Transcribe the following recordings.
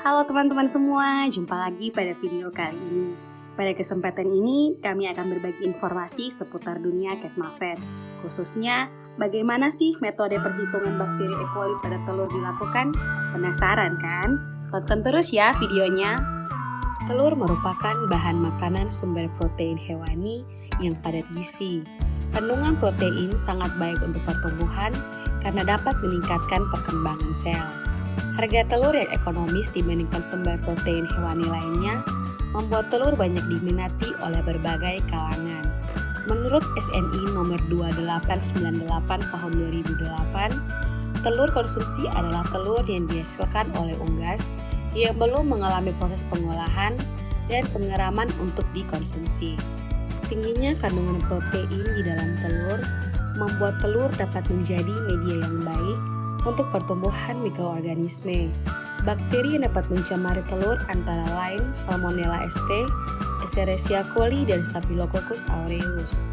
Halo teman-teman semua, jumpa lagi pada video kali ini. Pada kesempatan ini, kami akan berbagi informasi seputar dunia Kesmafed. Khususnya, bagaimana sih metode perhitungan bakteri E. coli pada telur dilakukan? Penasaran kan? Tonton terus ya videonya. Telur merupakan bahan makanan sumber protein hewani yang padat gizi. Kandungan protein sangat baik untuk pertumbuhan karena dapat meningkatkan perkembangan sel. Harga telur yang ekonomis dibandingkan sumber protein hewani lainnya membuat telur banyak diminati oleh berbagai kalangan. Menurut SNI nomor 2898 tahun 2008, telur konsumsi adalah telur yang dihasilkan oleh unggas yang belum mengalami proses pengolahan dan pengeraman untuk dikonsumsi. Tingginya kandungan protein di dalam telur membuat telur dapat menjadi media yang baik untuk pertumbuhan mikroorganisme. Bakteri yang dapat mencemari telur antara lain Salmonella St, Escherichia coli, dan Staphylococcus aureus.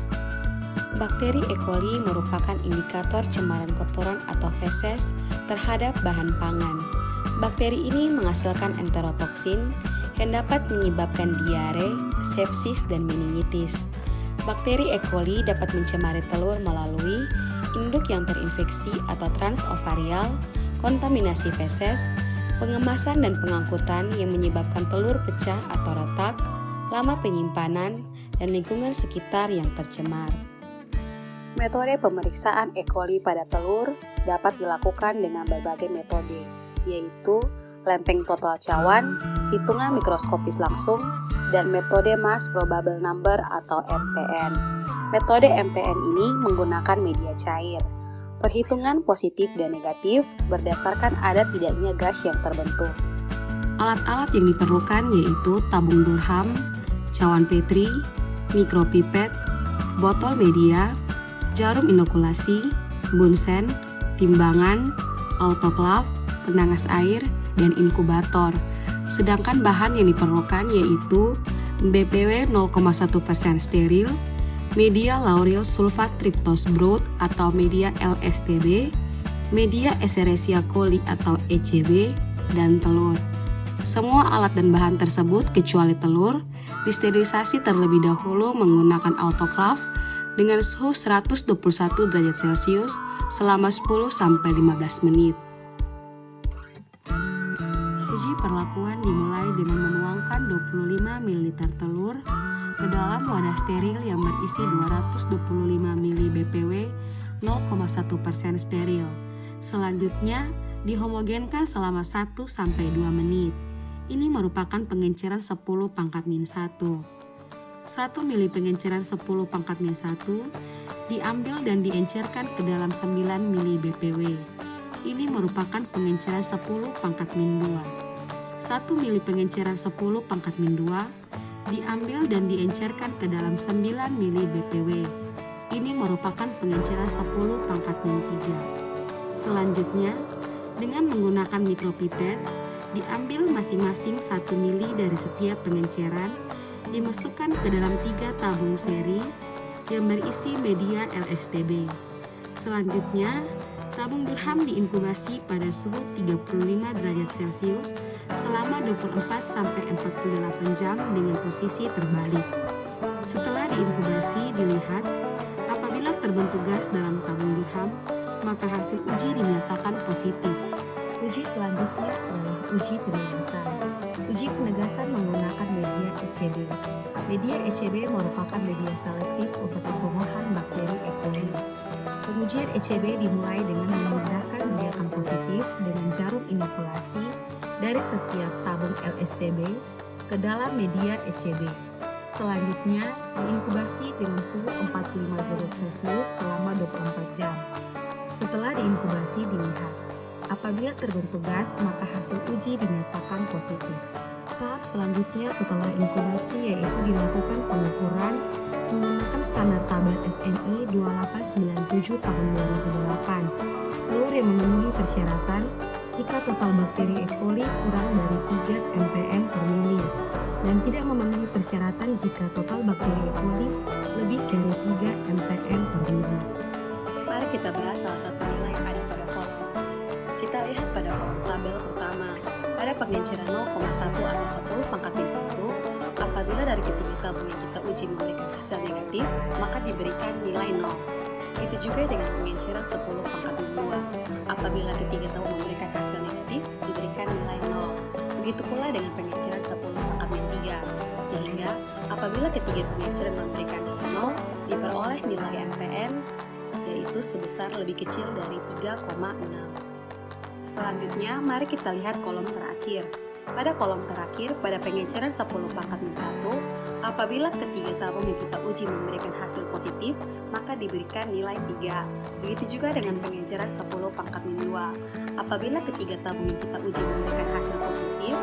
Bakteri E. coli merupakan indikator cemaran kotoran atau feses terhadap bahan pangan. Bakteri ini menghasilkan enterotoksin yang dapat menyebabkan diare, sepsis, dan meningitis. Bakteri E. coli dapat mencemari telur melalui induk yang terinfeksi atau transovarial, kontaminasi feses, pengemasan dan pengangkutan yang menyebabkan telur pecah atau retak, lama penyimpanan, dan lingkungan sekitar yang tercemar. Metode pemeriksaan E. coli pada telur dapat dilakukan dengan berbagai metode, yaitu lempeng total cawan, hitungan mikroskopis langsung, dan metode mass probable number atau MPN. Metode MPN ini menggunakan media cair. Perhitungan positif dan negatif berdasarkan ada tidaknya gas yang terbentuk. Alat-alat yang diperlukan yaitu tabung Durham, cawan Petri, mikropipet, botol media, jarum inokulasi, bunsen, timbangan, autoklav, penangas air, dan inkubator. Sedangkan bahan yang diperlukan yaitu BPW 0,1% steril, media lauryl sulfat tryptose broth atau media LSTB, media Escherichia coli atau ECB, dan telur. Semua alat dan bahan tersebut kecuali telur disterilisasi terlebih dahulu menggunakan autoklav dengan suhu 121 derajat Celcius selama 10-15 menit. Uji perlakuan dimulai dengan menuangkan 25 ml telur ke dalam wadah steril yang berisi 225 ml BPW 0,1% steril. Selanjutnya, dihomogenkan selama 1-2 menit. Ini merupakan pengenceran 10 pangkat min 1. 1 ml pengenceran 10 pangkat min 1 diambil dan diencerkan ke dalam 9 ml BPW. Ini merupakan pengenceran 10 pangkat min 2. 1 ml pengenceran 10 pangkat min 2 diambil dan diencerkan ke dalam 9 ml BPW. Ini merupakan pengenceran 10 pangkat min 3. Selanjutnya, dengan menggunakan mikropipet, diambil masing-masing 1 ml dari setiap pengenceran, dimasukkan ke dalam 3 tabung seri yang berisi media LSTB. Selanjutnya, tabung Durham diinkubasi pada suhu 35 derajat Celcius selama 24-48 jam dengan posisi terbalik. Setelah diinkubasi, dilihat apabila terbentuk gas dalam tabung Durham, maka hasil uji dinyatakan positif. Uji selanjutnya adalah uji penegasan. Uji penegasan menggunakan media ECB. Media ECB merupakan media selektif untuk pertumbuhan bakteri E. coli. Pengujian ECB dimulai dengan memindahkan biakan positif dengan jarum inokulasi dari setiap tabung LSTB ke dalam media ECB. Selanjutnya, diinkubasi dengan suhu 45 derajat Celcius selama 24 jam. Setelah diinkubasi, dilihat. Apabila terbentuk gas, maka hasil uji dinyatakan positif. Tahap selanjutnya setelah inkubasi yaitu dilakukan pengukuran menggunakan standar tabel SNI 2897 tahun 2008. Telur yang memenuhi persyaratan jika total bakteri E. coli kurang dari 3 mpm per mili dan tidak memenuhi persyaratan jika total bakteri E. coli lebih dari 3 mpm per mili. Mari kita bahas salah satu nilai yang ada pada kolom. Kita lihat pada kolom tabel pertama. Pada pengenceran 0,1 atau 10 pangkat min 1, apabila dari ketiga tabung yang kita uji memberikan hasil negatif, maka diberikan nilai 0. Begitu juga dengan pengenceran 10 pangkat min 2. Apabila ketiga tabung memberikan hasil negatif, diberikan nilai 0. Begitu pula dengan pengenceran 10 pangkat min 3. Sehingga apabila ketiga pengenceran memberikan nilai 0, diperoleh nilai MPN yaitu sebesar lebih kecil dari 3,6. Selanjutnya, mari kita lihat kolom terakhir. Pada kolom terakhir, pada pengenceran 10 pangkat min 1, apabila ketiga tabung yang kita uji memberikan hasil positif, maka diberikan nilai 3. Begitu juga dengan pengenceran 10 pangkat min 2. Apabila ketiga tabung yang kita uji memberikan hasil positif,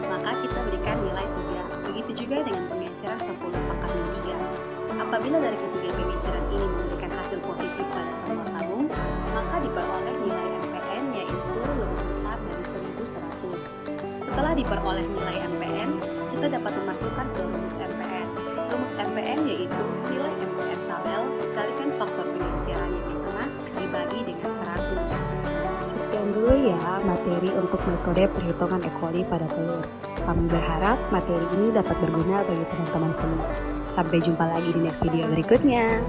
maka kita berikan nilai 3. Begitu juga dengan pengenceran 10 pangkat min 3. Apabila dari ketiga pengenceran ini memberikan hasil positif pada semua tabung, maka diperoleh nilai MPN yaitu lebih besar dari 1100. Setelah diperoleh nilai MPN, kita dapat memasukkan ke rumus MPN. Rumus MPN yaitu nilai MPN tabel dikalikan faktor pengenceran yang di tengah dibagi dengan 100. Sekian dulu ya materi untuk metode perhitungan E. coli pada telur. Kami berharap materi ini dapat berguna bagi teman-teman semua. Sampai jumpa lagi di next video berikutnya.